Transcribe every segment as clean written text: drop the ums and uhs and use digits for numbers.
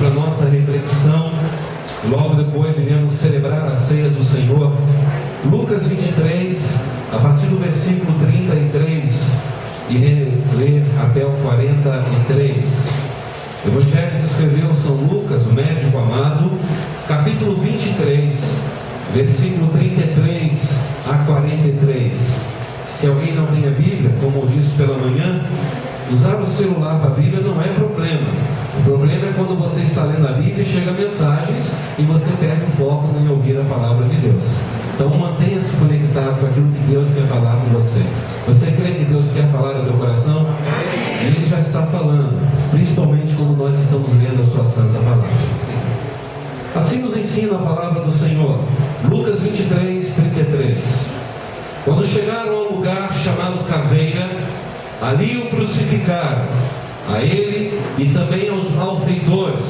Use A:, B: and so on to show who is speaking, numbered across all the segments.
A: para a nossa reflexão. Logo depois iremos celebrar a ceia do Senhor. Lucas 23, a partir do versículo 33, irei ler até o 43. O Evangelho que escreveu São Lucas, o médico amado, capítulo 23, versículo 33 a 43. Se alguém não tem a Bíblia, como eu disse pela manhã, usar o celular para a Bíblia não é problema. O problema é quando você está lendo a Bíblia e chega mensagens e você perde o foco em ouvir a palavra de Deus. Então mantenha-se conectado com aquilo que Deus quer falar com você. Você crê que Deus quer falar ao teu coração? E Ele já está falando, principalmente quando nós estamos lendo a sua santa palavra. Assim nos ensina a palavra do Senhor. Lucas 23, 33. Quando chegaram ao lugar chamado Caveira, ali o crucificaram, a ele e também aos malfeitores,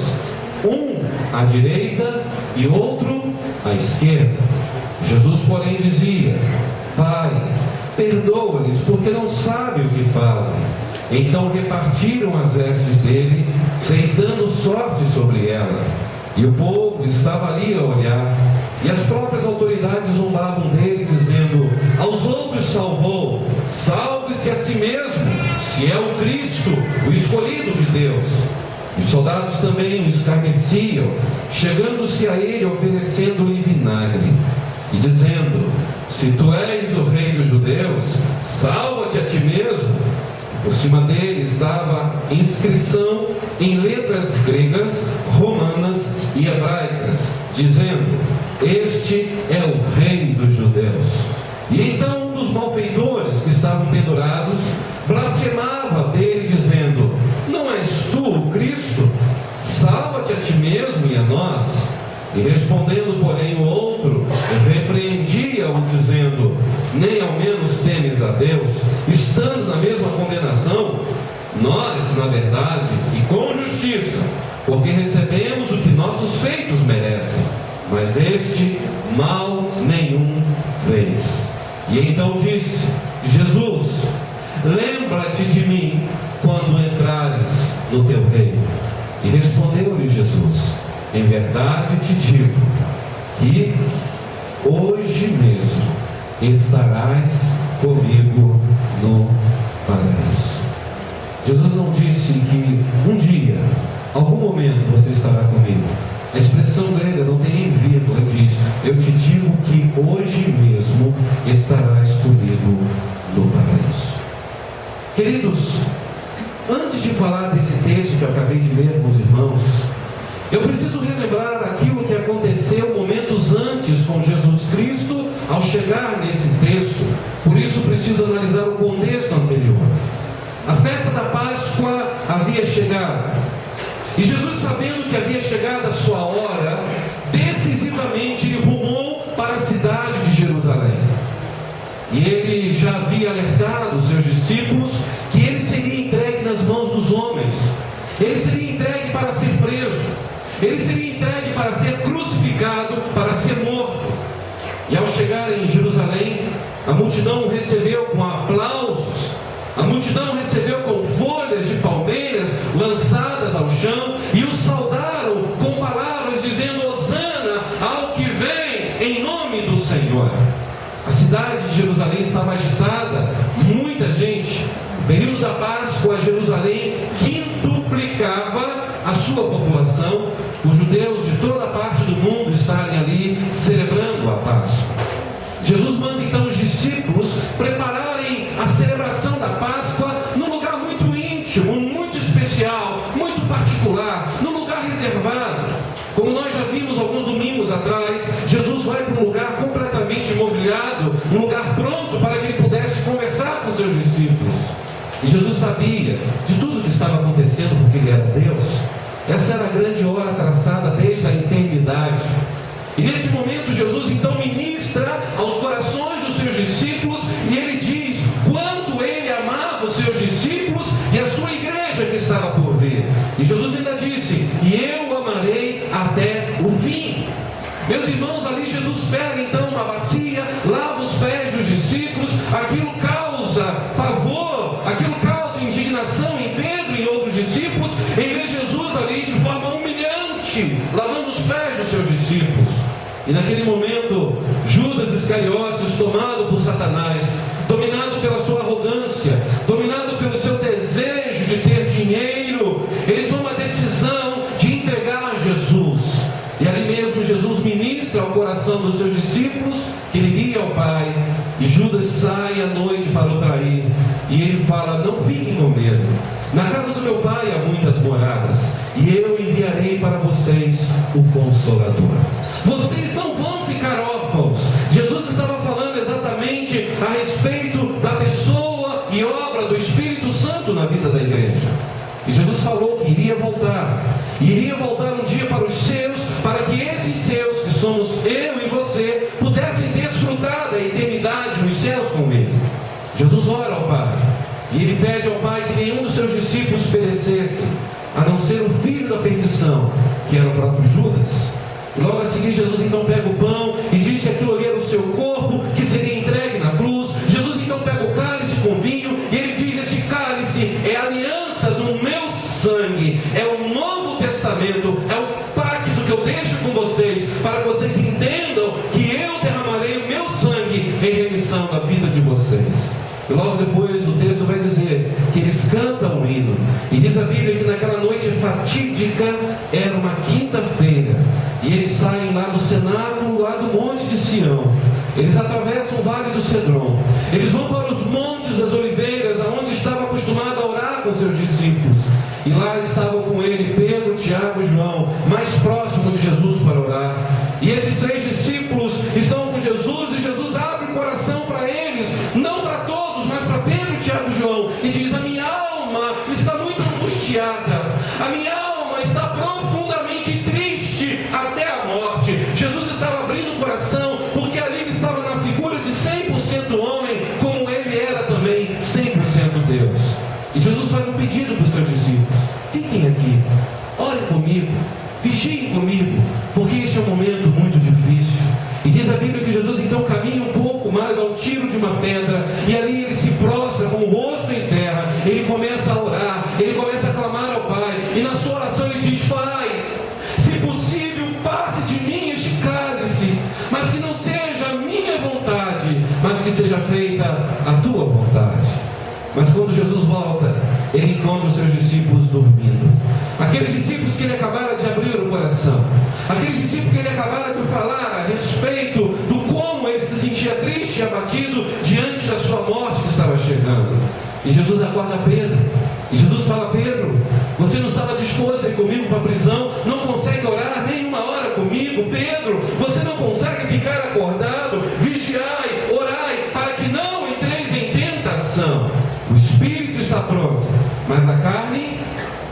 A: um à direita e outro à esquerda. Jesus, porém, dizia: Pai, perdoa-lhes, porque não sabem o que fazem. Então repartiram as vestes dele, deitando sorte sobre ela. E o povo estava ali a olhar, e as próprias autoridades zombavam dele, dizendo: aos outros salvou, salve-se a si mesmo, se é o Cristo, o escolhido de Deus. Os soldados também o escarneciam, chegando-se a ele, oferecendo-lhe vinagre, e dizendo: se tu és o rei dos judeus, salva-te a ti mesmo. Por cima dele estava inscrição em letras gregas, romanas e hebraicas, dizendo: este é o rei dos judeus. E então um dos malfeitores que estavam pendurados blasfemava dele, dizendo: não és tu o Cristo? Salva-te a ti mesmo e a nós. E respondendo, porém, o outro repreendia-o, dizendo: nem ao menos temes a Deus, estando na mesma condenação? Nós, na verdade, e com justiça, porque recebemos o que nossos feitos merecem, mas este mal nenhum fez. E então disse: Jesus, lembra-te de mim quando entrares no teu reino. E respondeu-lhe Jesus: em verdade te digo que hoje mesmo estarás comigo no paraíso. Jesus não disse que um dia, algum momento você estará comigo. A expressão grega não tem nem vírgula, ele diz: eu te digo que hoje mesmo estarás comigo no paraíso. Queridos, antes de falar desse texto que eu acabei de ler com os irmãos, eu preciso relembrar aquilo que aconteceu momentos antes com Jesus Cristo ao chegar nesse texto. Por isso preciso analisar o contexto anterior. A festa da Páscoa havia chegado, e Jesus, sabendo que havia chegado a sua hora, decisivamente ele rumou para a cidade de Jerusalém. E ele já havia alertado os seus discípulos que ele seria entregue nas mãos dos homens, ele seria entregue para ser preso, ele seria entregue para ser crucificado, para ser morto. E ao chegar em Jerusalém, a multidão o recebeu com aplausos, a multidão recebeu com folhas de palmeiras lançadas ao chão, e o saudaram com palavras dizendo: Hosana ao que vem em nome do Senhor. A cidade de Jerusalém estava agitada, muita gente. No período da Páscoa, Jerusalém quintuplicava a sua população, os judeus de toda a parte do mundo estarem ali celebrando a Páscoa. Jesus manda então os discípulos prepararem a celebração da Páscoa num lugar muito íntimo, muito especial, muito particular, num lugar reservado. Como nós já vimos alguns domingos atrás, Jesus vai para um lugar completamente imobiliado, um lugar pronto para que ele pudesse conversar com seus discípulos. E Jesus sabia de tudo que estava acontecendo, porque ele era Deus. Essa era a grande hora traçada desde a eternidade. E nesse momento Jesus então ministra aos corações dos seus discípulos, e ele diz quanto ele amava os seus discípulos e a sua igreja que estava por vir. E Jesus ainda disse: e eu amarei até o fim. Meus irmãos, ali Jesus pega então uma bacia, lava os pés dos discípulos. Aquilo causa pavor, aquilo causa indignação em Pedro e em outros discípulos. Em vez de Jesus ali de forma humilhante E naquele momento, Judas Iscariotes, tomado por Satanás, dominado pela sua arrogância, dominado pelo seu desejo de ter dinheiro, ele toma a decisão de entregar a Jesus. E ali mesmo Jesus ministra ao coração dos seus discípulos que ele iria ao Pai. E Judas sai à noite para o trair. E ele fala: não fiquem com medo. Na casa do meu Pai há muitas moradas, e eu enviarei para vocês o Consolador. Vocês não vão ficar órfãos. Jesus estava falando exatamente a respeito da pessoa e obra do Espírito Santo na vida da igreja. E Jesus falou que iria voltar. E iria voltar um dia para os seus, para que esses seus, que somos eu e você, pudessem desfrutar da eternidade nos céus com Ele. Jesus ora ao Pai. E ele pede ao Pai que nenhum dos seus discípulos perecesse, a não ser o filho da perdição, que era o próprio Judas. E logo a seguir Jesus então pega o pão e diz que aquilo ali era o seu corpo, que seria entregue na cruz. Jesus então pega o cálice com vinho e ele diz: esse cálice é a aliança do meu sangue, é o Novo Testamento, é o pacto que eu deixo com vocês, para que vocês entendam que eu derramarei o meu sangue em remissão da vida de vocês. E logo depois o texto vai dizer que eles cantam um hino. E diz a Bíblia que naquela noite fatídica, era uma quinta-feira, e eles saem lá do cenáculo, lá do monte de Sião. Eles atravessam o vale do Cedron. Eles vão para os montes das oliveiras, aonde estava acostumado a orar com seus discípulos. E lá estavam com ele Pedro, Tiago e João, mais próximo de Jesus para orar. E esses três discípulos estão com Jesus, e Jesus abre o coração para eles, não para todos, mas para Pedro, Tiago e João, e diz: a minha alma está muito angustiada, a minha alma está profundamente triste até a morte. Jesus estava abrindo o coração, porque ali ele estava na figura de 100% homem, como ele era também 100% Deus. E Jesus faz um pedido para os seus discípulos: fiquem aqui, orem comigo, vigiem comigo, porque esse é um momento muito difícil. E diz a Bíblia que Jesus então caminha um pouco mais ao tiro de uma pedra, e ali ele se prostra com o rosto em terra. Ele começa a orar, ele começa a clamar ao Pai, e na sua oração ele diz: Pai, se possível, passe de mim este cálice, mas que não seja a minha vontade, mas que seja feita a tua vontade. Mas quando Jesus volta, ele encontra os seus discípulos dormindo. Aqueles discípulos que ele acabara de abrir o coração, aqueles discípulos que ele acabara de falar a respeito do como ele se sentia triste e abatido diante da sua morte que estava chegando. E Jesus acorda Pedro, e Jesus fala: Pedro, você não estava disposto a ir comigo para a prisão? Não consegue orar nem uma hora comigo? Pedro, você não consegue ficar acordado? Vigiai, orai, para que não entreis em tentação. O espírito está pronto, mas a carne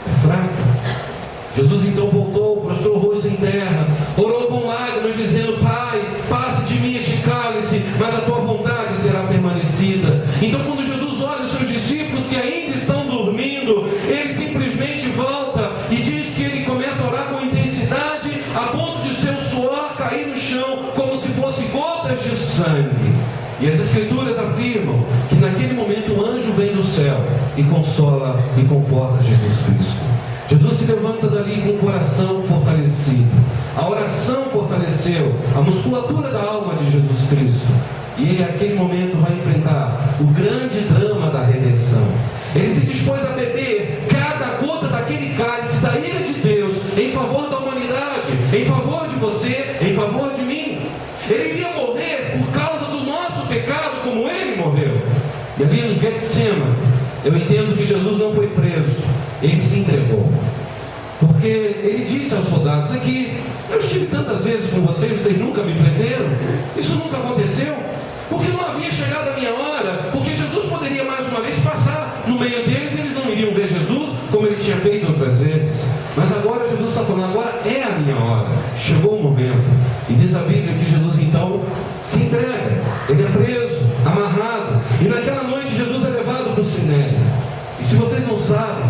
A: é fraca. Jesus então voltou, prostrou o rosto em terra, orou com lágrimas, dizendo: Pai, passe de mim este cálice, mas a tua vontade será permanecida. Então, quando Jesus olha os seus discípulos que ainda estão dormindo, ele simplesmente volta e diz que ele começa a orar com intensidade, a ponto de seu suor cair no chão como se fosse gotas de sangue. E as Escrituras afirmam que naquele momento o anjo vem do céu e consola e conforta Jesus Cristo. Jesus se levanta dali com o coração fortalecido. A oração fortaleceu a musculatura da alma de Jesus Cristo. E ele, naquele momento, vai enfrentar o grande drama da redenção. Ele se dispôs a beber cada gota daquele cálice da ira de Deus em favor da humanidade, em favor de você, em favor de mim. Ele iria morrer por causa do nosso pecado, como ele morreu. E ali no Getsêmani, eu entendo que Jesus não foi preso, ele se entregou. Porque ele disse aos soldados: aqui, eu estive tantas vezes com vocês nunca me prenderam, isso nunca aconteceu, porque não havia chegado a minha hora, porque Jesus poderia mais uma vez passar no meio deles e eles não iriam ver Jesus como ele tinha feito outras vezes. Mas agora Jesus está falando: agora é a minha hora, chegou o momento. E diz a Bíblia que Jesus então se entrega, ele é preso, amarrado, e naquela noite Jesus é levado para o Sinédrio. E se vocês não sabem,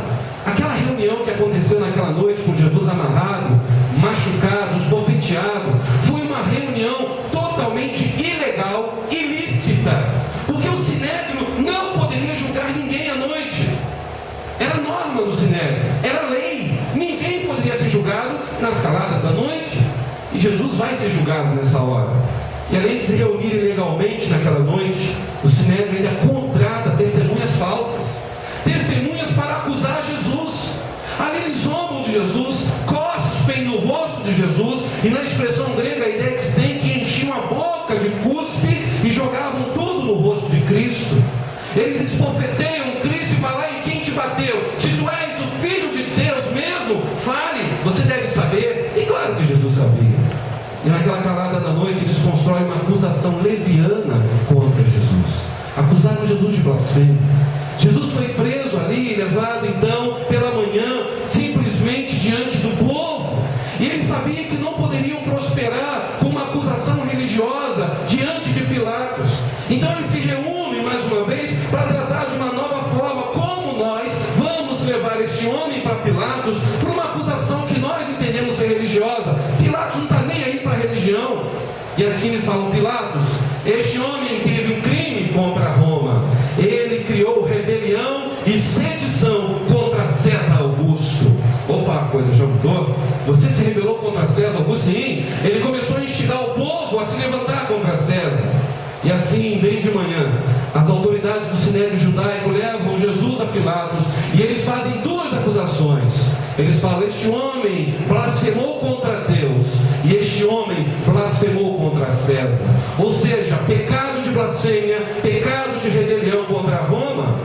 A: aquela reunião que aconteceu naquela noite com Jesus amarrado, machucado, esbofeteado, foi uma reunião totalmente ilegal, ilícita, porque o Sinédrio não poderia julgar ninguém à noite. Era norma no Sinédrio, era lei, ninguém poderia ser julgado nas caladas da noite. E E Jesus vai ser julgado nessa hora. E além de se reunirem legalmente naquela noite, o Sinédrio ainda contrata testemunhas falsas, testemunhas para acusar Jesus. Ali eles zombam de Jesus, cospem no rosto de Jesus, e na expressão grega a ideia que se tem que enchiam a boca de cuspe e jogavam tudo no rosto de Cristo. Eles esbofeteiam Cristo e falam: e quem te bateu? Se tu és o Filho de Deus mesmo, fale, você deve saber. E claro que Jesus sabia. E naquela calada da noite eles constroem uma acusação leviana contra Jesus. Acusaram Jesus de blasfêmia. Jesus foi preso ali, levado então pela manhã, simplesmente diante do povo. E ele sabia que não poderiam prosperar com uma acusação religiosa diante de Pilatos. Então eles se reúnem mais uma vez para tratar de uma nova forma, como nós vamos levar este homem para Pilatos por uma acusação que nós entendemos ser religiosa. Pilatos não está nem aí para a religião. E assim eles falam: Pilatos, este homem teve um crime contra Roma. Ele criou rebelião e sedição contra César Augusto. Opa, a coisa já mudou? Você se rebelou contra César Augusto? Sim. Ele começou a instigar o povo a se levantar contra César. E assim, bem de manhã, as autoridades do Sinédrio judaico levam Jesus a Pilatos, e eles fazem duas acusações. Eles falam: este homem blasfemou contra Deus, e este homem blasfemou contra César. Ou seja, pecado de blasfêmia, pecado de rebelião contra Roma.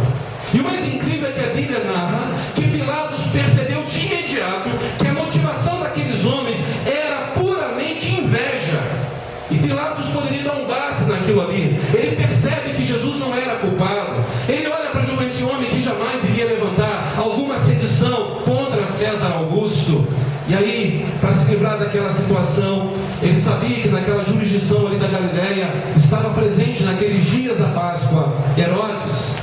A: E o mais incrível é que a Bíblia narra que Pilatos percebeu de imediato que a motivação daqueles homens era puramente inveja. E Pilatos poderia dar um basta naquilo ali. Ele percebe que Jesus não era culpado. Ele olha para esse homem que jamais iria levantar alguma sedição contra César Augusto. E aí, para se livrar daquela situação, ele sabia que naquela jurisdição ali da Galileia estava presente naqueles dias da Páscoa Herodes.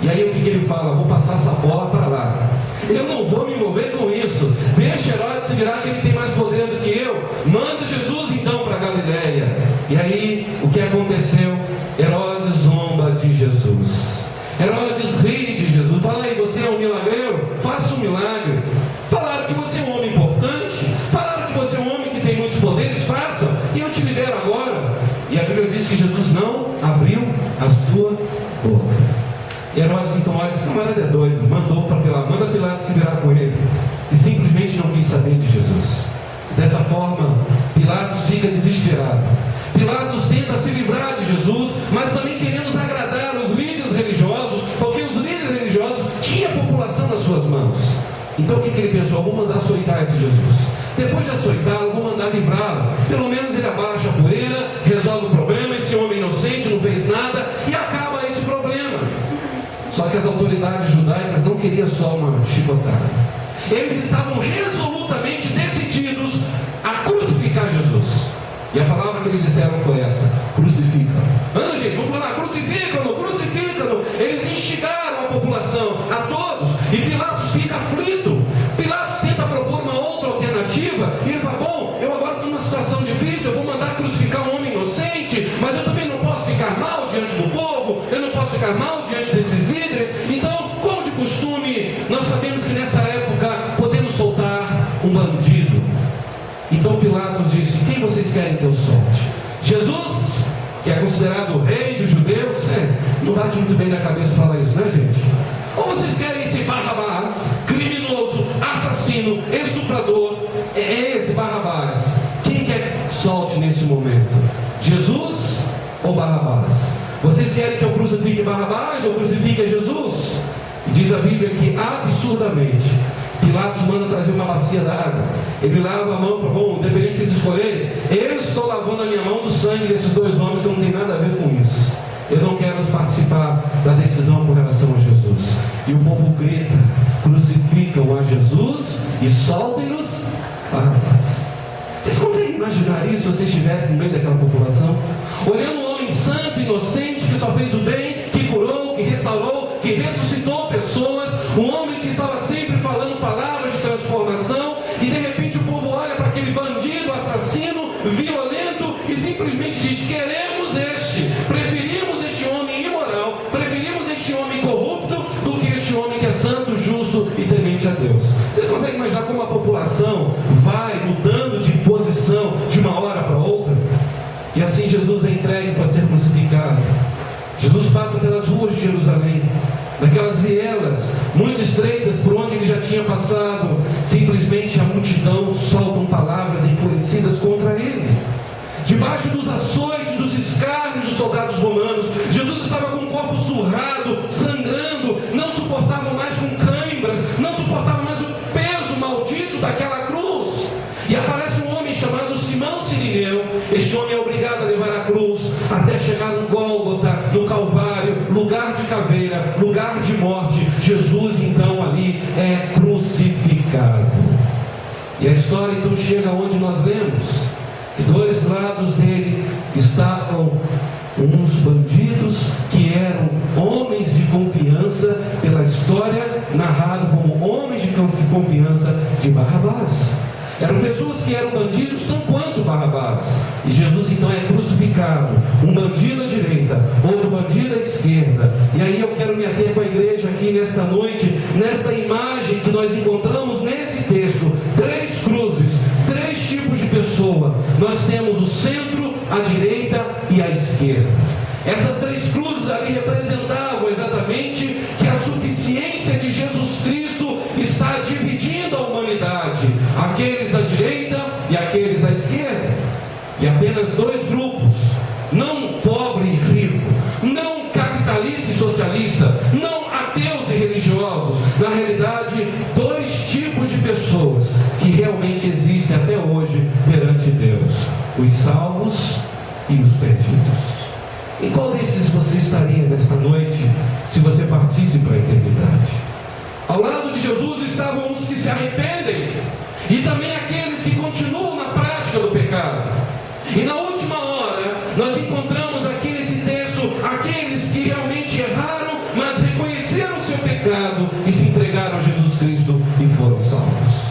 A: E aí o que ele fala? Vou passar essa bola para lá. Eu não vou me envolver com isso. Deixa Herodes se virar, que ele tem mais poder do que eu. Manda Jesus então para Galileia. E aí o que aconteceu? Herodes zomba de Jesus. Herodes ri de Jesus. Fala: aí, você é um milagreiro? Faça um milagre. Falaram que você é um homem importante. Falaram que você é um homem que tem muitos poderes. Faça, e eu te libero agora. E a Bíblia diz que Jesus não abriu a sua boca. E Herodes então olha: esse camarada é doido. Mandou para Pilatos, manda Pilatos se virar com ele. E simplesmente não quis saber de Jesus. Dessa forma, Pilatos fica desesperado. Pilatos tenta se livrar de Jesus, mas também querendo agradar os líderes religiosos, porque os líderes religiosos tinham a população nas suas mãos. Então o que ele pensou? Vou mandar açoitar esse Jesus. Depois de açoitá-lo, vou mandar livrá-lo. Pelo menos ele abaixa a poeira, resolve o problema. Esse homem inocente não fez nada e acaba esse problema. Só que as autoridades judaicas não queriam só uma chicotada. Eles estavam resolutamente decididos a crucificar Jesus. E a palavra que eles disseram foi essa: crucifica. Anda, gente, vamos falar: crucifica-no, crucifica-no. Eles instigaram a população, a todos. E Pilatos fica aflito. Pilatos tenta propor uma outra alternativa. E ele fala: bom, eu agora estou numa situação difícil, eu vou mandar crucificar um homem inocente, mas eu também não posso ficar mal diante do povo, eu não posso ficar mal diante desses líderes. Então, como de costume, nós sabemos que nessa época podemos soltar um bandido. Então Pilatos disse: quem vocês querem que eu solte? Jesus, que é considerado o rei dos judeus? Não bate muito bem na cabeça falar isso, né, gente? Ou vocês querem esse Barrabás, criminoso, assassino, estuprador? É esse Barrabás. Quem quer que solte nesse momento? Jesus ou Barrabás? Vocês querem que eu crucifique Barrabás ou crucifique Jesus? E diz a Bíblia que absurdamente Pilatos manda trazer uma bacia d'água. Ele lava a mão e fala: bom, independente de vocês escolherem, eu estou lavando a minha mão do sangue desses dois homens que não tem nada a ver com isso. Eu não quero participar da decisão com relação a Jesus. E o povo grita: crucificam a Jesus e soltem-nos Barrabás. Vocês conseguem imaginar isso se vocês estivessem no meio daquela população? Olhando um homem santo, inocente, que só fez o bem, que curou, que restaurou, que ressuscitou pessoas, um homem que estava sempre falando palavras de transformação, e de repente o povo olha para aquele bandido, assassino, violento, e simplesmente diz: queremos este, preferimos este homem imoral, preferimos este homem corrupto do que este homem que é santo, justo e temente a Deus. Vocês conseguem imaginar como a população vai mudando de posição de uma Jesus passa pelas ruas de Jerusalém, naquelas vielas muito estreitas por onde ele já tinha passado. Simplesmente a multidão soltam palavras enfurecidas contra ele. Debaixo dos açoites, dos escárnios dos soldados romanos, Jesus estava com o corpo surrado, sangrando, não suportava mais com cãibras, não suportava mais o peso maldito daquela cruz. E aparece um homem chamado Simão Cirineu. Este homem é obrigado a levar a cruz até chegar no Gólgota, no Calvário, lugar de caveira, lugar de morte. Jesus então ali é crucificado. E a história então chega onde nós lemos que dois lados dele estavam uns bandidos que eram homens de confiança, pela história narrado como homens de confiança de Barrabás. Eram pessoas que eram bandidos tão quanto Barrabás. E Jesus então é crucificado, um bandido à direita, outro bandido à esquerda. E aí eu quero me ater com a igreja aqui nesta noite, nesta imagem que nós encontramos nesse texto. Três cruzes, três tipos de pessoa. Nós temos o centro, a direita e a esquerda. Essas três cruzes ali representavam exatamente que a suficiência de Jesus Cristo está dividindo a humanidade, aqueles da direita e aqueles da esquerda. E apenas dois grupos, não pobre e rico, não capitalista e socialista, não ateus e religiosos, na realidade dois tipos de pessoas que realmente existem até hoje perante Deus: os salvos e os perdidos. Em qual desses você estaria nesta noite, se você partisse para a eternidade? Ao lado de Jesus estavam os que se arrependem, e também aqueles que continuam na prática do pecado. E na última hora, nós encontramos aqui nesse texto, aqueles que realmente erraram, mas reconheceram o seu pecado, e se entregaram a Jesus Cristo, e foram salvos.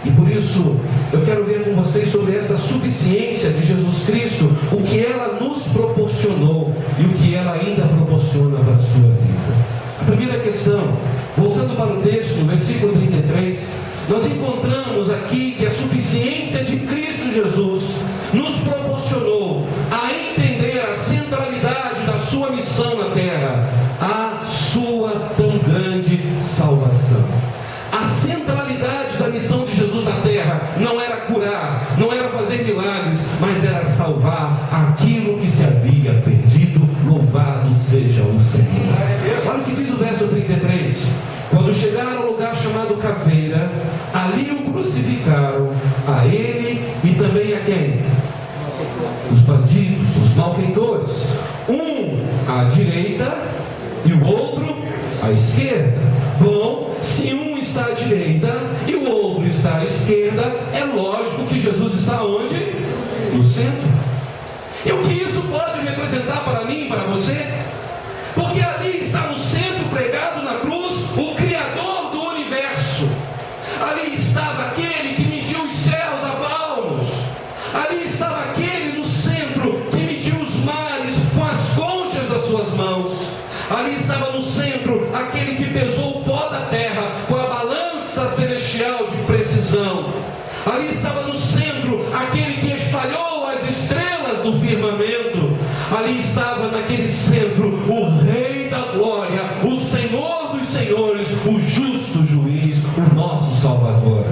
A: E por isso, eu quero ver com vocês sobre essa suficiência de Jesus Cristo, o que ela nos proporcionou e o que ela ainda proporciona para a sua vida. A primeira questão, voltando para o texto, no versículo 33, nós encontramos aqui que a suficiência de Cristo Jesus nos proporcionou a entender a centralidade da sua missão na terra, a sua tão grande salvação. A centralidade da missão de Jesus na terra não era curar, não era fazer milagres, mas era salvar aquilo que se havia perdido. Louvado seja o Senhor. Olha o que diz o verso 33. Quando chegaram ao lugar chamado Caveira, ali o crucificaram, a ele e também a quem? Os bandidos, os malfeitores. Um à direita e o outro à esquerda. Bom, se um está à direita e o outro está à esquerda, é lógico que Jesus está onde? No centro. E o que isso pode representar para mim e para você? Porque ali está no centro, pregado na cruz, o Criador do universo. Ali estava aquele que mediu os céus a palmos. Ali estava aquele no centro que mediu os mares com as conchas das suas mãos. Ali estava no centro aquele que pesou o pó da terra com a balança celestial de precisão. Ali estava no centro aquele que espalhou as estrelas do firmamento. Ali estava naquele centro o Rei da Glória, o Senhor dos Senhores, o justo juiz, o nosso Salvador.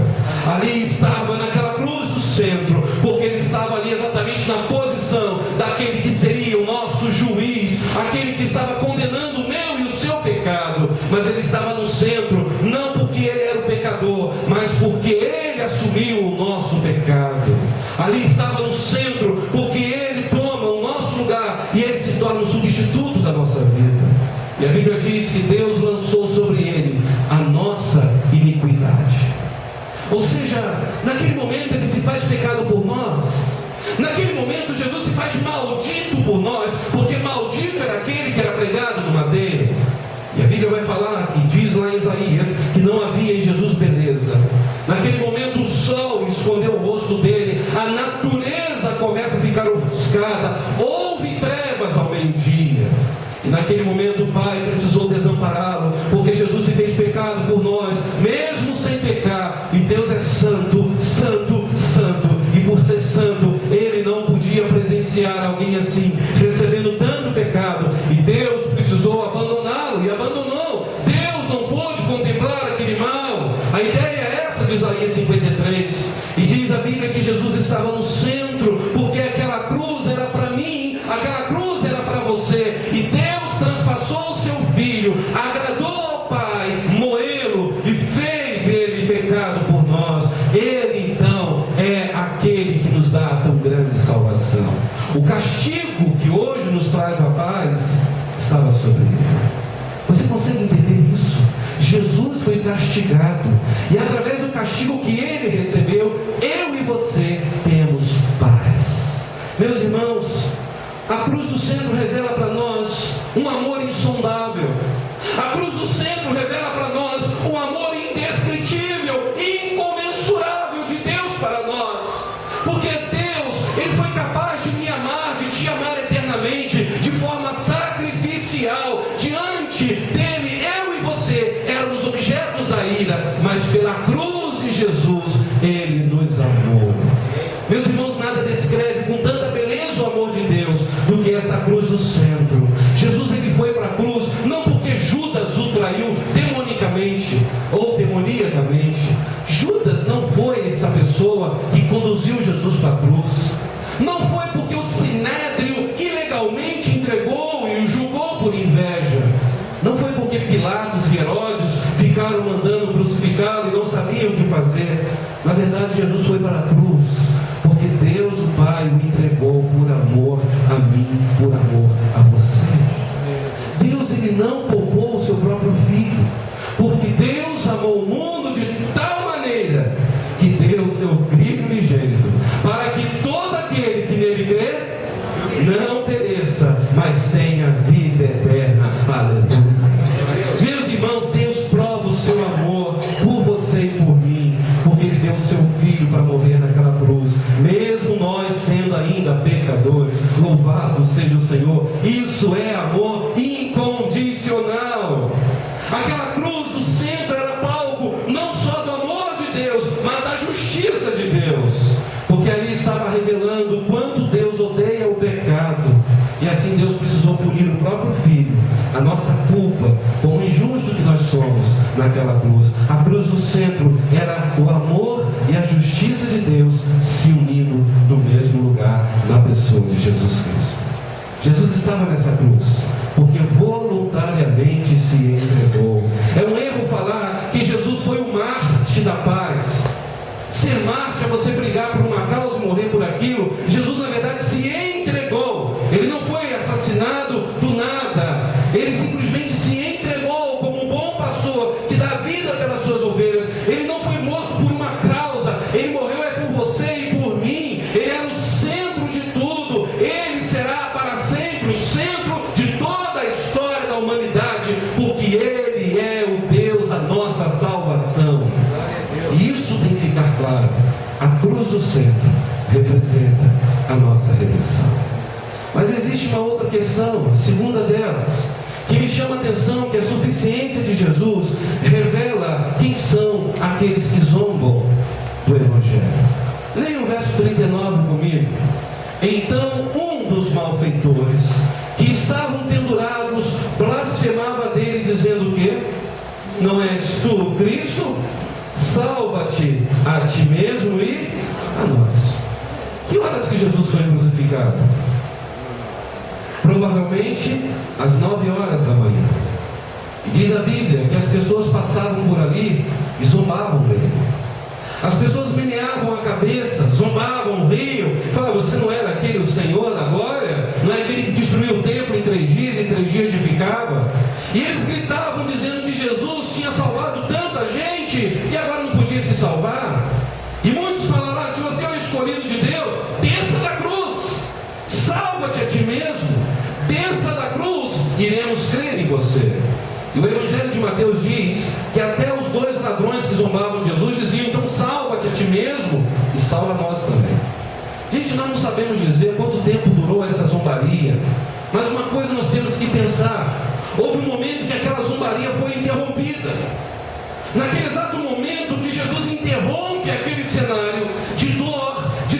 A: Ali estava naquela cruz do centro, porque ele estava ali exatamente na posição daquele que seria o nosso juiz, aquele que estava condenando o meu e o seu pecado. Mas ele estava no centro, não porque ele era o pecador, mas porque ele assumiu o nosso pecado. Ali estava no centro, porque ele toma o nosso lugar e ele se torna o substituto da nossa vida. E a Bíblia diz que Deus lançou sobre ele a nossa iniquidade. Ou seja, naquele momento ele se faz pecado por nós. Naquele momento Jesus se faz maldito por nós, porque maldito era aquele que era pregado no madeiro. E a Bíblia vai falar, e diz lá em Isaías, que não havia em Jesus beleza. Naquele momento o sol escondeu o rosto dele, a natureza começa a ficar ofuscada, houve trevas ao meio-dia. E naquele momento o Pai precisou desampará-lo, porque Jesus se fez pecado por nós, mesmo sem pecar. E Deus é santo, santo, santo. E por ser santo, Ele não podia presenciar alguém assim, recebendo A ideia é essa de Isaías 53. E diz a Bíblia que Jesus estava no centro, porque aquela cruz era para mim, aquela cruz era para você. E Deus transpassou o seu Filho, agradou ao Pai, moê-lo e fez ele pecado por nós. Ele então é aquele que nos dá a tão grande salvação. O castigo que hoje nos traz a paz estava sobre ele. Você consegue entender isso? Jesus foi castigado, e através do castigo que ele recebeu, eu e você temos paz. Meus irmãos, a cruz do centro revela para nós um amor insondável. A cruz do centro revela para nós um amor indescritível e incomensurável de Deus para nós. Porque Deus, Ele foi capaz de me amar, de te amar eternamente, de forma sacrificial. Diante dele, eu e você éramos objetos da ira, mas pela cruz de Jesus, Ele nos amou. Meus irmãos, nada descreve com tanta beleza o amor de Deus do que esta cruz do centro. Jesus, ele foi para a cruz não porque Judas o traiu demonicamente ou demoniacamente. Judas não foi essa pessoa que conduziu Jesus para a cruz. Não foi porque o Sinédrio ilegalmente entregou e o julgou por inveja. Não foi porque Pilatos e Herodes ficaram mandando crucificá-lo e não sabiam o que fazer. Na verdade, Jesus foi para a cruz porque Deus, o Pai, o entregou por amor a mim, por amor a você. Deus, ele não poupou o seu próprio Filho, porque Deus amou o mundo de tal maneira que deu o seu Filho unigênito, para que todo aquele que nele crê não pereça, mas tenha vida eterna. Aleluia. Meus irmãos, Deus prova o seu amor por você e por mim, porque ele deu o seu Filho para morrer naquela cruz, mesmo nós sendo ainda pecadores. Louvado seja o Senhor. Isso é amor incondicional. Aquela cruz do centro era palco não só do amor de Deus, mas da justiça de Deus, porque ali estava revelando o quanto Deus odeia o pecado, e assim Deus precisou punir o próprio Filho, a nossa culpa, como injusto que nós somos naquela cruz. A cruz do centro era o amor e a justiça de Deus se unindo no mesmo lugar, na pessoa de Jesus Cristo. Jesus estava nessa cruz porque voluntariamente se entregou. É um erro falar que Jesus foi o Marte da paz. Ser Marte é você brigar por uma causa e morrer por aquilo. Jesus, na verdade, se entregou. Ele não foi assassinado do nada. Ele simplesmente se entregou como um bom pastor que dá vida pelas suas ovelhas. Ele não foi morto por uma causa. Ele morreu é por você e por mim. Ele era o centro de tudo. Ele será para sempre o centro de toda a história da humanidade, porque Ele é o Deus da nossa salvação. E isso tem que ficar claro. A cruz do centro representa a nossa redenção. Mas existe uma outra questão, a segunda delas, que me chama a atenção, que a suficiência de Jesus revela quem são aqueles que zombam do Evangelho. Leia o verso 39 comigo. Então um dos malfeitores que estavam pendurados blasfemava dele, dizendo o quê? Não és tu o Cristo? Salva-te a ti mesmo e a nós. Que horas que Jesus foi crucificado? Provavelmente às 9 horas da manhã. E diz a Bíblia que as pessoas passavam por ali e zombavam dele. As pessoas meneavam a cabeça, zombavam, riam, falavam: você não era aquele o Senhor da glória? Não é aquele que destruiu o templo em 3 dias, em 3 dias edificava? E eles gritavam dizendo que Jesus tinha salvado tanta gente e agora não podia se salvar. E muitos falaram: se você é o escolhido de Deus, desça da cruz, salva-te a ti mesmo, desça da cruz, iremos crer em você. E o Evangelho de Mateus diz que até os 2 ladrões que zombavam de Jesus diziam: então salva-te a ti mesmo e salva nós também. Gente, nós não sabemos dizer quanto tempo durou essa zombaria, mas uma coisa nós temos que pensar: houve um momento que aquela zombaria foi interrompida. Naquele exato momento que Jesus interrompe aquele cenário de dor, de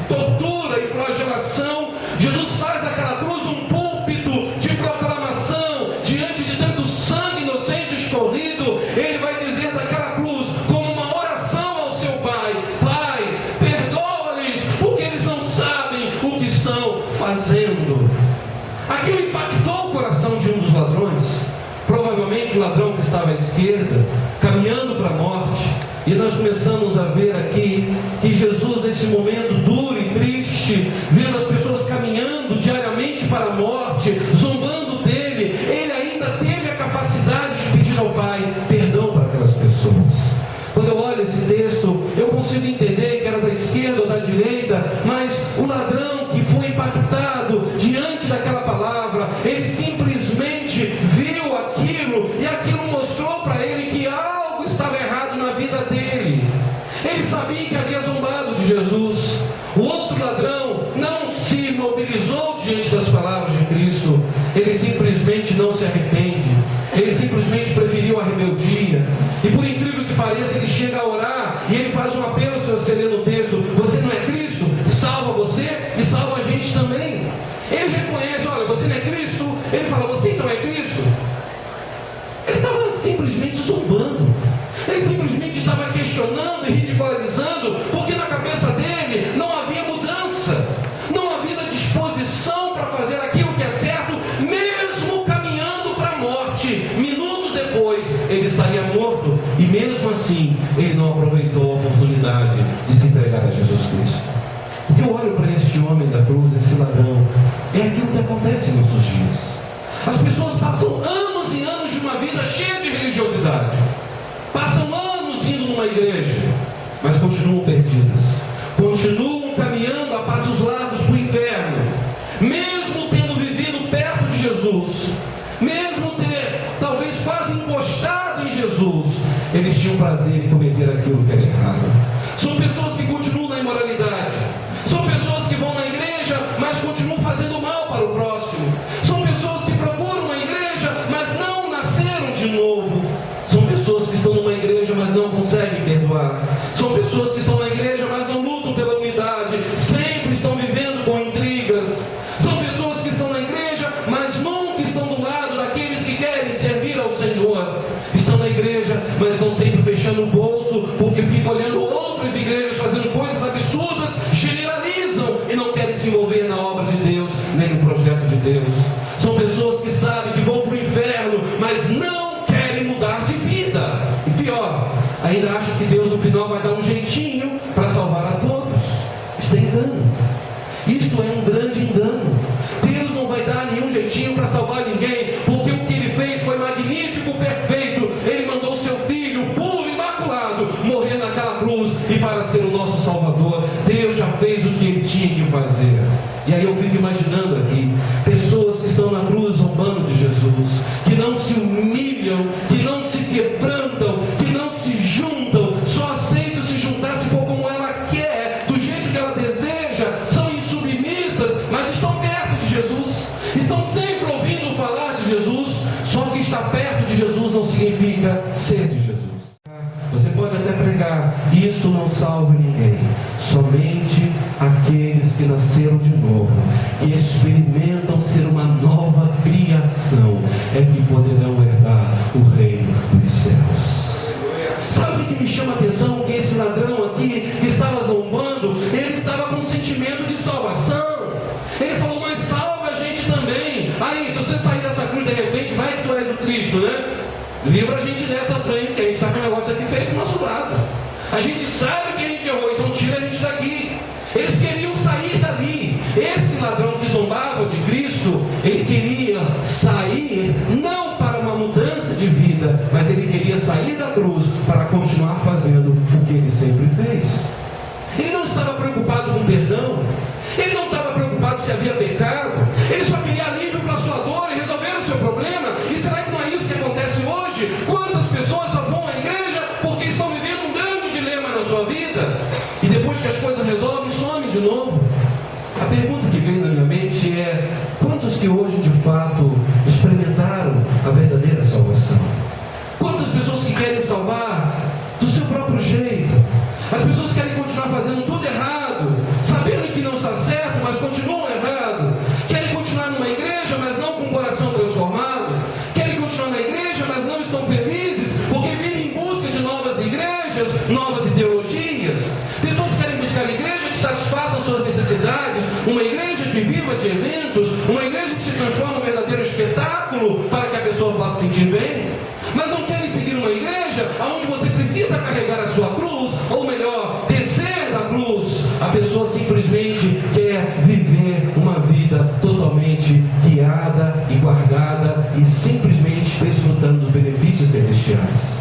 A: tortura e flagelação, Jesus faz daquela cruz um púlpito de proclamação diante de tanto sangue inocente escorrido. Ele vai dizer daquela cruz, como estava à esquerda, caminhando para a morte. E nós começamos a ver aqui que Jesus, nesse momento duro e triste, vendo as pessoas caminhando diariamente para a morte, zombando dele, ele ainda teve a capacidade de pedir ao Pai perdão para aquelas pessoas. Quando eu olho esse texto, eu consigo entender que era da esquerda ou da direita, mas o ladrão que foi impactado diante daquela palavra, ele simplesmente viu aquilo, e aquilo mostrou para ele que algo estava errado na vida dele. Ele sabia que havia zombado de Jesus. O outro ladrão não se mobilizou diante das palavras de Cristo, ele simplesmente não se arrepende, ele simplesmente preferiu a rebeldia. E por incrível que pareça, ele chega a orar e ele faz um apelo. Se você ler no texto: você não é Cristo? Salva você e salva a gente também. Ele reconhece: olha, você não é Cristo. Ele fala: você então é Cristo? Ele estava simplesmente zombando, ele simplesmente estava questionando e ridicularizando, porque na cabeça dele não havia mudança, não havia disposição para fazer aquilo que é certo, mesmo caminhando para a morte. Minutos depois ele estaria morto, e mesmo assim ele não aproveitou a oportunidade de se entregar a Jesus Cristo. Porque eu olho para este homem da cruz, esse ladrão, é aquilo que acontece em nossos dias. As pessoas passam anos e anos de uma vida cheia de religiosidade, passam anos indo numa igreja, mas continuam perdidas, continuam caminhando a passos largos para o inferno, mesmo tendo vivido perto de Jesus, mesmo ter talvez quase encostado em Jesus. Eles tinham prazer em cometer aquilo que era errado. São pessoas que continuam na imoralidade, são pessoas que vão na igreja, mas continuam fazendo mal para o próximo. São pessoas que procuram uma igreja, mas não nasceram de novo. São pessoas que estão numa igreja, mas não conseguem perdoar. São pessoas que estão na igreja, mas não lutam pela unidade, sempre estão vivendo com intrigas. São pessoas que estão na igreja, mas nunca estão do lado daqueles que querem servir ao Senhor. Estão na igreja, mas estão sempre fechando o bolso, porque ficam olhando outras igrejas fazendo coisas absurdas, generalizam e não querem se envolver na obra de Deus, nem no projeto de Deus. São pessoas que sabem que vão para o inferno, mas não querem mudar de vida. E pior, ainda acham que Deus no final vai dar um jeitinho para salvar a todos. Isto é engano. Isto é um grande engano. Deus não vai dar nenhum jeitinho para salvar ninguém, porque o que Ele fez foi magnífico, perfeito. Ele mandou o seu Filho, puro, imaculado, morrer naquela cruz, e para ser o nosso Salvador, Deus já fez o que Ele tinha que fazer. E aí eu fico imaginando aqui, pessoas que estão na cruz zombando de Jesus, que não se humilham, que não se quebrantam, que não se juntam, só aceitam se juntar se for como ela quer, do jeito que ela deseja, são insubmissas, mas estão perto de Jesus, estão sempre ouvindo falar de Jesus. Só que estar perto de Jesus não significa ser de Jesus. Você pode até pregar: isto não salva ninguém. Somente aqueles que nasceram de novo, que experimentam ser uma nova criação, é que poderão herdar o reino dos céus. Sabe o que me chama a atenção? Que esse ladrão aqui, que estava zombando, ele estava com um sentimento de salvação. Ele falou: mas salva a gente também. Aí, se você sair dessa cruz de repente, vai que tu és o Cristo, né? Livra a gente dessa trem, porque a gente está com um negócio aqui feio do nosso lado. A gente sabe que a gente errou, então tira a gente daqui. Eles queriam sair dali. Esse ladrão que zombava de Cristo, ele queria sair não para uma mudança de vida, mas ele queria sair da cruz para continuar fazendo o que ele sempre fez. Ele não estava preocupado com perdão, ele não estava preocupado se havia pecado, ele só queria alívio para a sua dor e resolver o seu problema. E será que não é isso que acontece hoje? Quantas pessoas só vão à igreja porque estão vivendo um grande dilema na sua vida, e depois que as coisas resolvem, some de novo. A pergunta que vem na minha mente é: quantos que hoje de fato experimentaram a verdadeira salvação? Quantas pessoas que querem salvar do seu próprio jeito? As pessoas querem continuar fazendo tudo errado, sabendo que não está certo, mas continuam errado. Querem continuar numa igreja, mas não com o coração transformado. Querem continuar na igreja, mas não estão felizes, porque vivem em busca de novas igrejas, novas ideologias. Pessoas querem buscar a igreja que satisfaça suas necessidades, uma igreja que viva de eventos, uma igreja que se transforma num verdadeiro espetáculo para que a pessoa possa se sentir bem, mas não querem uma igreja onde você precisa carregar a sua cruz, ou melhor, descer da cruz. A pessoa simplesmente quer viver uma vida totalmente guiada e guardada e simplesmente desfrutando dos benefícios celestiais.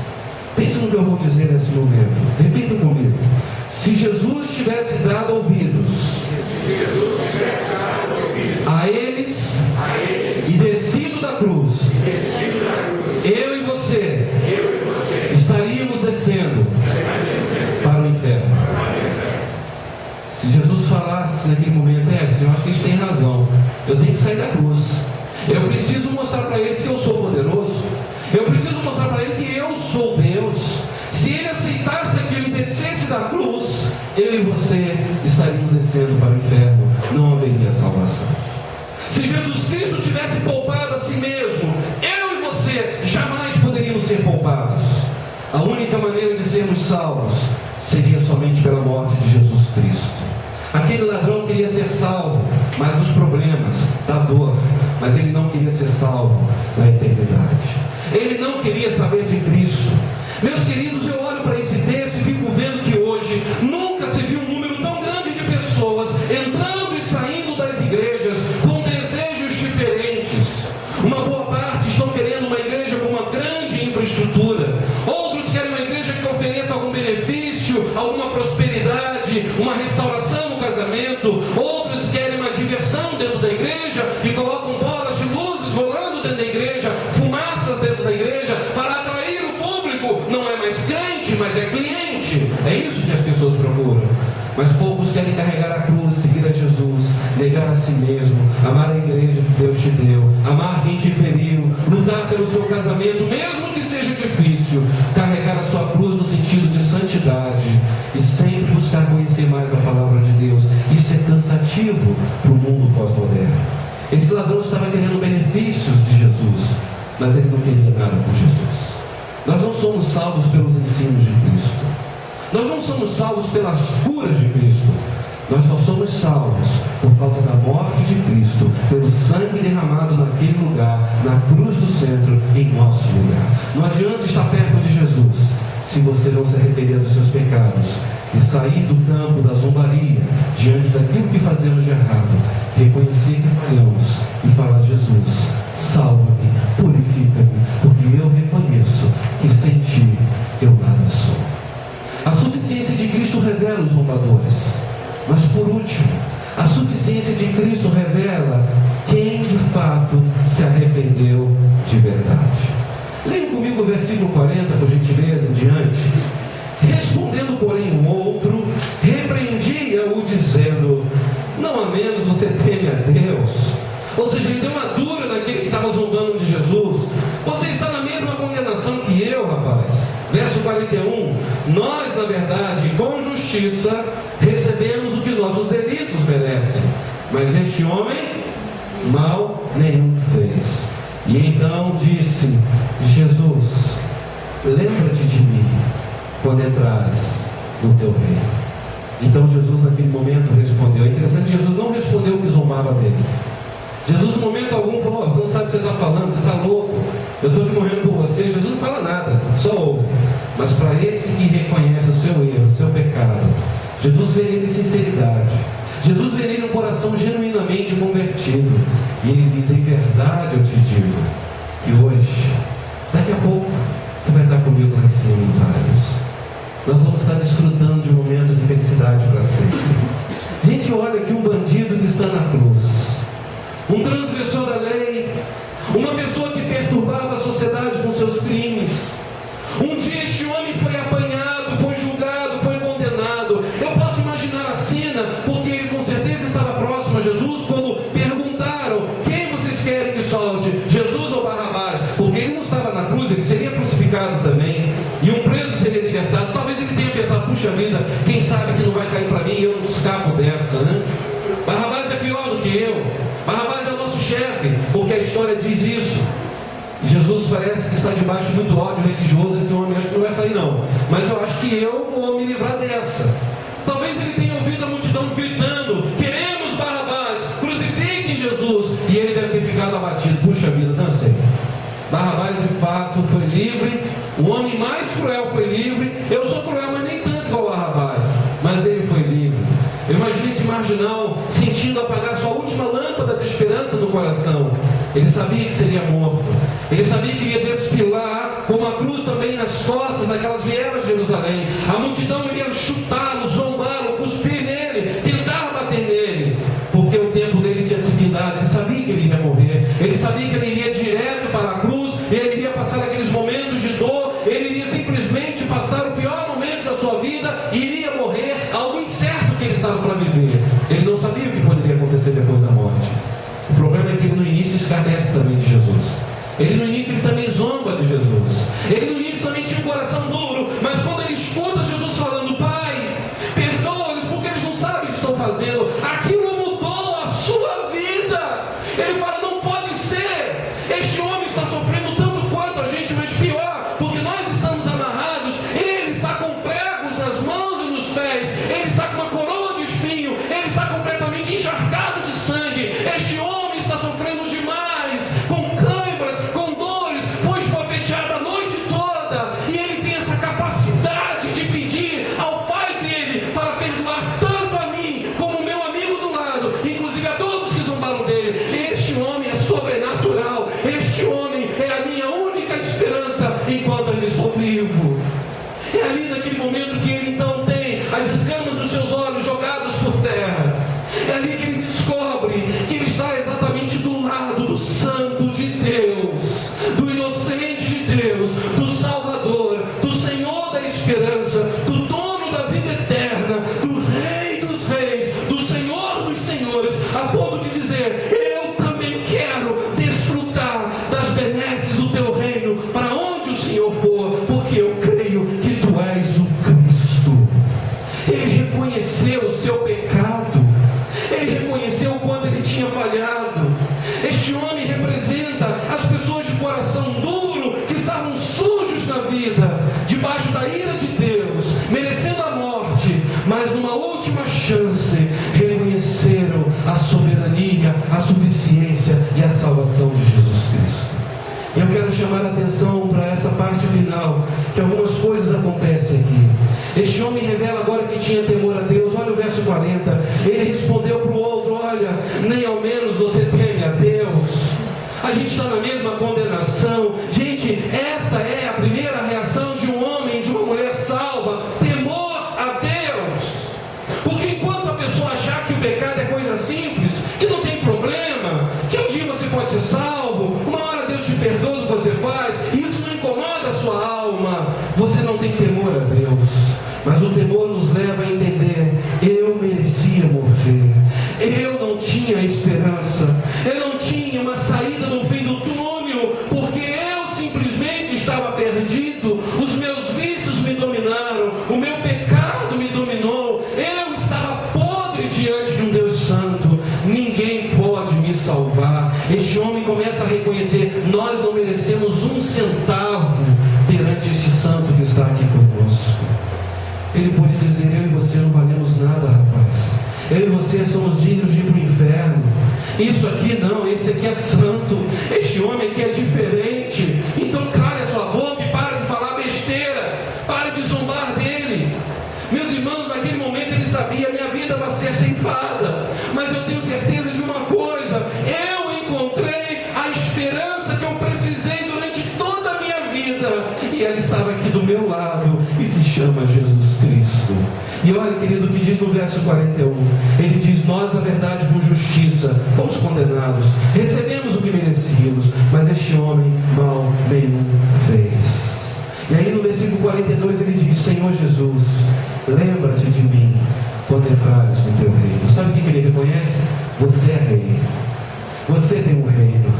A: Pense no que eu vou dizer nesse momento. Repita comigo. Se Jesus tivesse dado ouvidos a eles e descido da cruz, eu e você estaríamos descendo para o inferno. Se Jesus falasse naquele momento, Senhor, acho que eles têm razão, eu tenho que sair da cruz, eu preciso mostrar para eles que eu sou poderoso, eu preciso mostrar para ele que eu sou Deus. Se ele aceitasse aquilo e descesse da cruz, eu e você estaríamos descendo para o inferno, não haveria salvação. Se Jesus Cristo tivesse poupado a si mesmo, eu e você jamais poderíamos ser poupados. A única maneira de sermos salvos seria somente pela morte de Jesus Cristo. Aquele ladrão queria ser salvo, mas dos problemas, da dor, mas ele não queria ser salvo na eternidade. Ele não queria saber de Cristo. Meus queridos, eu olho para esse texto e fico vendo que hoje nunca se viu um número tão grande de pessoas entrando e saindo das igrejas com desejos diferentes. Uma boa parte estão querendo uma igreja com uma grande infraestrutura. Outros querem uma igreja que ofereça algum benefício, alguma prosperidade, uma restauração no casamento. Outros querem uma diversão dentro da igreja e colocam bolas de luzes rolando dentro da igreja, fumaças dentro da igreja, para atrair o público. Não é mais crente, mas é cliente. É isso que as pessoas procuram. Mas poucos querem carregar a cruz, seguir a Jesus, negar a si mesmo, amar a igreja que Deus te deu, amar quem te feriu, lutar pelo seu casamento, mesmo que seja difícil, carregar a sua cruz no sentido de santidade e sempre buscar conhecer mais a palavra de Deus. Isso é cansativo para o mundo pós-moderno. Esse ladrão estava querendo benefícios de Jesus, mas ele não queria nada por Jesus. Nós não somos salvos pelos ensinos de Cristo. Nós não somos salvos pelas curas de Cristo. Nós só somos salvos por causa da morte de Cristo, pelo sangue derramado naquele lugar, na cruz do centro, em nosso lugar. Não adianta estar perto de Jesus se você não se arrepender dos seus pecados e sair do campo da zombaria diante daquilo que fazemos de errado, reconhecer que falhamos e falar: Jesus, salva-me, purifica-me, porque eu reconheço que sem ti eu nada sou. A suficiência de Cristo revela os zombadores, mas por último, a suficiência de Cristo revela quem de fato se arrependeu de verdade. Leia comigo o versículo 40, por gentileza, em diante. Respondendo, porém, o outro, repreendia-o, dizendo: não a menos você teme a Deus. Ou seja, ele deu uma dura naquele que estava zombando de Jesus. Você está na mesma condenação que eu, rapaz. Verso 41, nós, na verdade, com justiça, recebemos o que nossos delitos merecem, mas este homem, mal nenhum fez. E então disse: Jesus, lembra-te de mim quando entrares no teu reino. Então Jesus naquele momento respondeu. É interessante, Jesus não respondeu o que zombava dele. Jesus, em momento algum, falou: você não sabe o que você está falando, você está louco, eu estou aqui morrendo por você. Jesus não fala nada, só ouve. Mas para esse que reconhece o seu erro, o seu pecado, Jesus vê nele sinceridade, Jesus vê nele um coração genuinamente convertido, e ele diz: em verdade eu te digo que hoje, daqui a pouco, você vai estar comigo lá em cima em vários. Nós vamos estar desfrutando de um momento de felicidade para sempre. Gente, olha aqui um bandido que está na cruz, um transgressor da lei, uma pessoa que perturbava a sociedade com seus crimes. Um dia este homem foi apanhado, foi julgado, foi condenado. Eu posso imaginar a cena, porque ele com certeza estava próximo a Jesus, quando perguntaram: quem vocês querem que solte, Jesus ou Barrabás? Porque ele não estava na cruz, ele seria crucificado também, e um preso seria libertado. Talvez ele tenha pensado: puxa vida, quem sabe que não vai cair para mim e eu não escapo dessa, né? Barrabás é pior do que eu. Barrabás é o nosso chefe, porque a história diz isso. Jesus parece que está debaixo de muito ódio religioso. Esse homem acho que não vai sair não, mas eu acho que eu vou me livrar dessa. Talvez ele tenha ouvido a multidão gritando: queremos Barrabás, crucifiquem Jesus, e ele deve ter ficado abatido. Puxa vida, não sei. Barrabás de fato foi livre O homem mais cruel foi livre. Eu sou cruel, mas nem tanto igual Barrabás, mas ele foi livre. Eu imagino esse marginal sentindo apagar sua última lâmpada de esperança no coração. Ele sabia que seria morto. Ele sabia que iria desfilar com uma cruz também nas costas daquelas vielas de Jerusalém. A multidão iria chutá-lo, zombá-lo, cuspir nele, tentar bater nele, porque o tempo dele tinha se findado. Ele sabia que ele iria morrer. Ele sabia que ele iria direto para a cruz. Ele iria passar aqueles momentos de dor. Ele iria simplesmente passar o pior momento da sua vida e iria morrer, algo incerto que ele estava para viver. Ele não sabia o que poderia acontecer depois da morte. O problema é que ele no início escarnece também de Jesus. Ele no início ele também zomba de Jesus. Ele no início também tinha um coração duro, mas quando ele escuta Jesus falando: Pai, perdoa-lhes porque eles não sabem o que estão fazendo, aquilo mudou a sua vida. Ele fala: não pode ser, este homem está sofrendo tanto quanto a gente, mas pior, porque nós estamos amarrados. Ele está com pregos nas mãos e nos pés, ele está com uma coroa de espinho, ele está completamente encharcado de sangue. Este homem está sofrendo demais, com câimbras, com dores, foi esbofeteado a noite toda, e ele tem essa capacidade de pedir ao Pai dele para perdoar tanto a mim como o meu amigo do lado, inclusive a todos que zombaram dele. Este homem é sobrenatural, este homem é a minha única esperança enquanto ele sou vivo. É ali naquele momento que ele então tem as escamas dos seus olhos jogadas por terra. É ali que ele descobre que ele está exatamente do lado do Santo de Deus, do inocente de Deus, do Salvador, do Senhor da esperança, do dono da vida eterna, do Rei dos reis, do Senhor dos senhores, a ponto de dizer: eu também quero desfrutar das benesses do teu reino para onde o Senhor for, porque eu creio que tu és o Cristo. Ele reconheceu o seu pecado. Ele reconheceu quando ele tinha falhado. Este homem representa as pessoas de coração duro que estavam sujos na vida, debaixo da ira de Deus, merecendo a morte, mas numa última chance reconheceram a soberania, a suficiência e a salvação de Jesus Cristo. Eu quero chamar a atenção para essa parte final, que algumas coisas acontecem aqui. Este homem revela agora que tinha temor a Deus. Olha o verso 40. Ele respondeu para o outro: olha, nem ao menos você teme a Deus. A gente está na mesma condenação. Gente, esta é a primeira reação de um homem, de uma mulher salva: temor a Deus. Porque enquanto a pessoa achar que o pecado é coisa simples, que não tem problema, que um dia você pode ser salvo, uma hora Deus te perdoa do que você faz, e isso não incomoda a sua alma, você não tem temor a Deus. Mas o temor nos leva a entender: eu merecia morrer, eu não tinha esperança, eu não tinha uma saída no fim do túnel, porque eu simplesmente estava perdido, os meus vícios me dominaram, o meu pecado me dominou, eu estava podre diante de um Deus santo, ninguém pode me salvar. Este homem começa a reconhecer: nós não merecemos um centavo perante este santo que está aqui conosco. Ele pode dizer: eu e você não valemos nada, rapaz. Eu e você somos dignos de ir para o inferno. Isso aqui não, esse aqui é santo. Este homem aqui é diferente. Então cale a sua boca e para de falar besteira. Para de zombar dele. Meus irmãos, naquele momento ele sabia: minha vida vai ser ceifada. Mas eu tenho certeza de uma coisa: eu encontrei a esperança que eu precisei durante toda a minha vida. E ela estava aqui do meu lado e se chama Jesus Cristo. E olha, querido, o que diz no verso 41. Ele diz: nós, na verdade, por justiça, fomos condenados, recebemos o que merecíamos, mas este homem mal nenhum fez. E aí no versículo 42 ele diz: Senhor Jesus, lembra-te de mim quando entrares no teu reino. Sabe o que ele reconhece? Você é rei. Você tem um reino.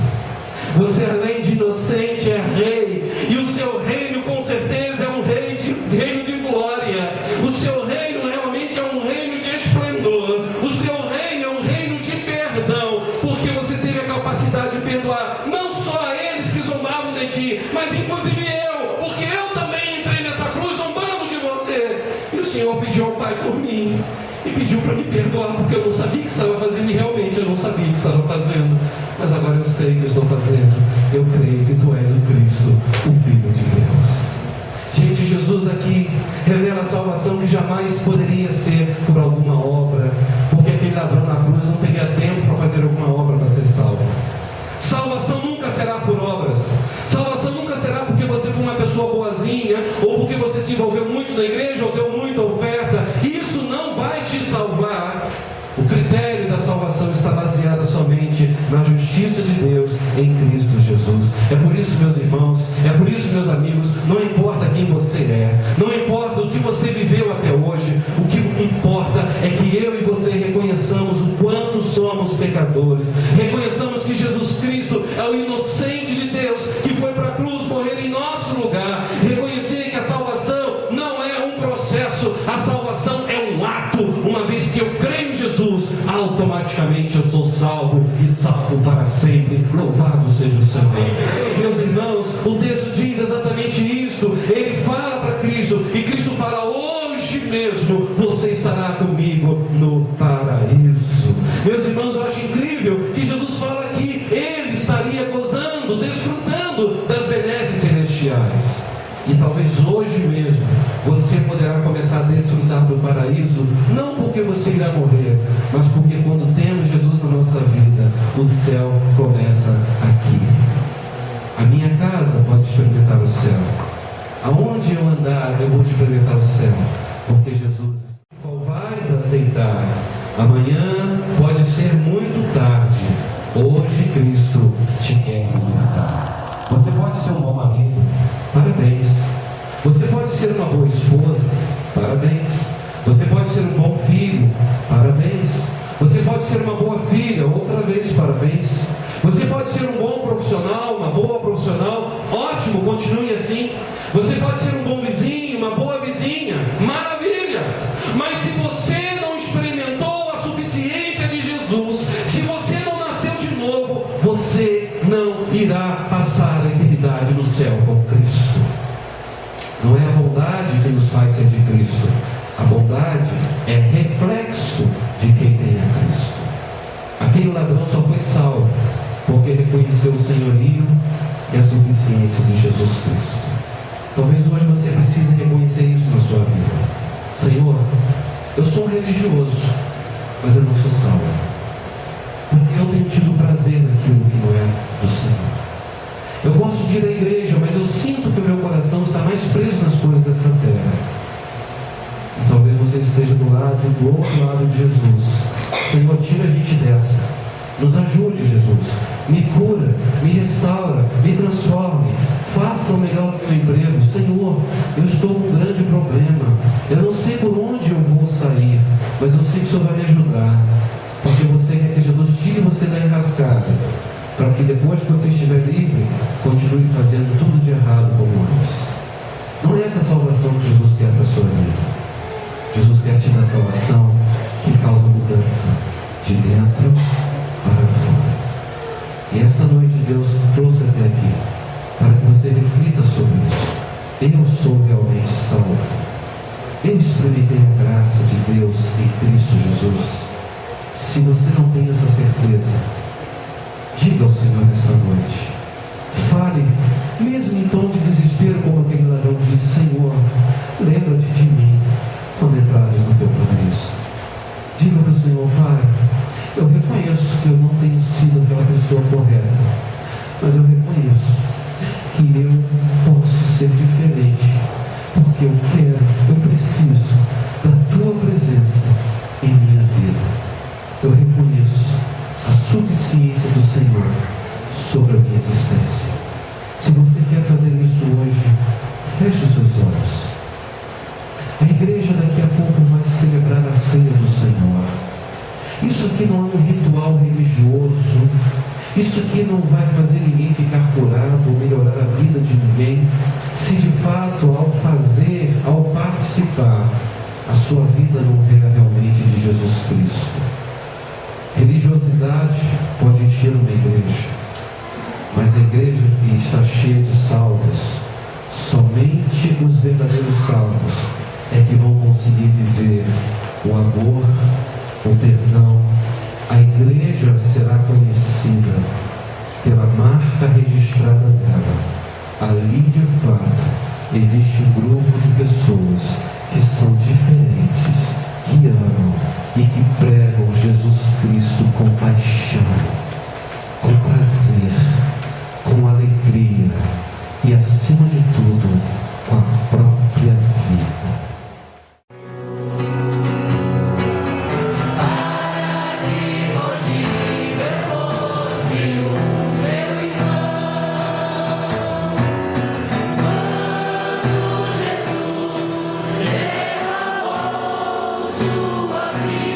A: Você, além de inocente, é rei. E o seu reino, com certeza, é um reino de glória. O seu reino realmente é um reino de esplendor. O seu reino é um reino de perdão, porque você teve a capacidade de perdoar não só a eles que zombavam de ti, mas inclusive eu, porque eu também entrei nessa cruz zombando de você. E o Senhor pediu ao Pai por mim, e pediu para me perdoar, porque eu não sabia o que estava fazendo, e realmente eu não sabia o que estava fazendo, mas agora eu sei o que eu estou fazendo. Eu creio que tu és o Cristo, o Filho de Deus. que Jesus aqui revela a salvação que jamais poderia ser por alguma obra, porque aquele ladrão na cruz não teria tempo para fazer alguma obra para ser salvo. Salvação nunca será por obras. Salvação nunca será porque você foi uma pessoa boazinha, ou porque você se envolveu muito na igreja, ou deu muita oferta. Isso não vai te salvar. O critério da salvação está baseado somente na justiça de Deus em Cristo Jesus. É por isso, meus irmãos, é por isso, meus amigos, não importa quem você é, não importa o que você viveu até hoje, o que importa é que eu e você reconheçamos o quanto somos pecadores, reconheçamos que Jesus Cristo é o inocente de Deus, que foi para a cruz morrer em nosso lugar, reconhecer que a salvação não é um processo, a salvação é um ato. Uma vez que eu creio em Jesus, automaticamente eu sou salvo e salvo para sempre. Louvado seja o Senhor. Meus irmãos, o texto diz exatamente isso. Ele fala para Cristo, e Cristo fala: hoje mesmo você estará comigo no paraíso. Meus irmãos, eu acho incrível que Jesus fala que ele estaria gozando, desfrutando das benesses celestiais. E talvez hoje mesmo você poderá começar a desfrutar do paraíso, não porque você irá morrer, mas porque quando temos Jesus na nossa vida, o céu começa aqui. A minha casa pode experimentar o céu. Aonde eu andar, eu vou experimentar o céu, porque Jesus, qual vais aceitar? Amanhã pode ser muito tarde. Hoje Cristo te quer libertar. Você pode ser um bom marido, parabéns. Você pode ser uma boa esposa, parabéns. Você pode ser um bom filho, parabéns. Você pode ser uma boa filha, outra vez, parabéns. Você pode ser um bom profissional, uma boa profissional, ótimo, continue assim. Você pode ser um bom vizinho, uma boa vizinha, maravilha. Mas se você não experimentou a suficiência de Jesus, se você não nasceu de novo, você não irá passar a eternidade no céu com Cristo. Não é a bondade que nos faz ser de Cristo. A bondade é reflexo de quem tem a Cristo. Aquele ladrão só foi salvo porque reconheceu o senhorio e a suficiência de Jesus Cristo. Talvez hoje você precise reconhecer isso na sua vida. Senhor, eu sou um religioso, mas eu não sou salvo, porque eu tenho tido prazer naquilo que não é do Senhor. Eu gosto de ir à igreja, mas eu sinto que o meu coração está mais preso nas coisas dessa terra. E talvez você esteja do outro lado de Jesus. Senhor, tira a gente dessa. Nos ajude, Jesus. Me cura, me restaura, me transforme. Faça o melhor do meu emprego. Senhor, eu estou com um grande problema. Eu não sei por onde eu vou sair, mas eu sei que o Senhor vai me ajudar. Porque você quer que Jesus tire você da enrascada, para que depois que você estiver livre, continue fazendo tudo de errado como antes. Não é essa salvação que Jesus quer para a sua vida. Jesus quer te dar salvação que causa mudança de dentro para fora. E esta noite Deus trouxe até aqui para que você reflita sobre isso. Eu sou realmente salvo. Eu experimentei a graça de Deus em Cristo Jesus. Se você não tem essa certeza, diga ao Senhor nesta noite. Fale, mesmo em tom de desespero, como aquele ladrão disse: Senhor, lembra-te de mim quando entrares no teu paraíso. Diga para o Senhor: Pai, eu reconheço que eu não tenho sido aquela pessoa correta, mas eu reconheço que eu posso ser diferente, porque eu quero, eu preciso da tua presença em minha vida. Eu reconheço a suficiência do Senhor sobre a minha existência. Se você quer fazer isso hoje, feche os seus olhos. A igreja daqui a pouco vai celebrar a ceia do Senhor. Isso aqui não é um ritual religioso. Isso aqui não vai fazer ninguém ficar curado ou melhorar a vida de ninguém, se de fato, ao fazer, ao participar, a sua vida não vier realmente de Jesus Cristo. Religiosidade pode encher uma igreja, mas a igreja que está cheia de salvos, somente os verdadeiros salvos é que vão conseguir viver o amor, o perdão. A igreja será conhecida pela marca registrada dela. Ali de fato existe um grupo de pessoas que são diferentes, que amam e que pregam Jesus Cristo com paixão, com prazer, com alegria e, acima de tudo, com a própria vida.
B: Sua vida.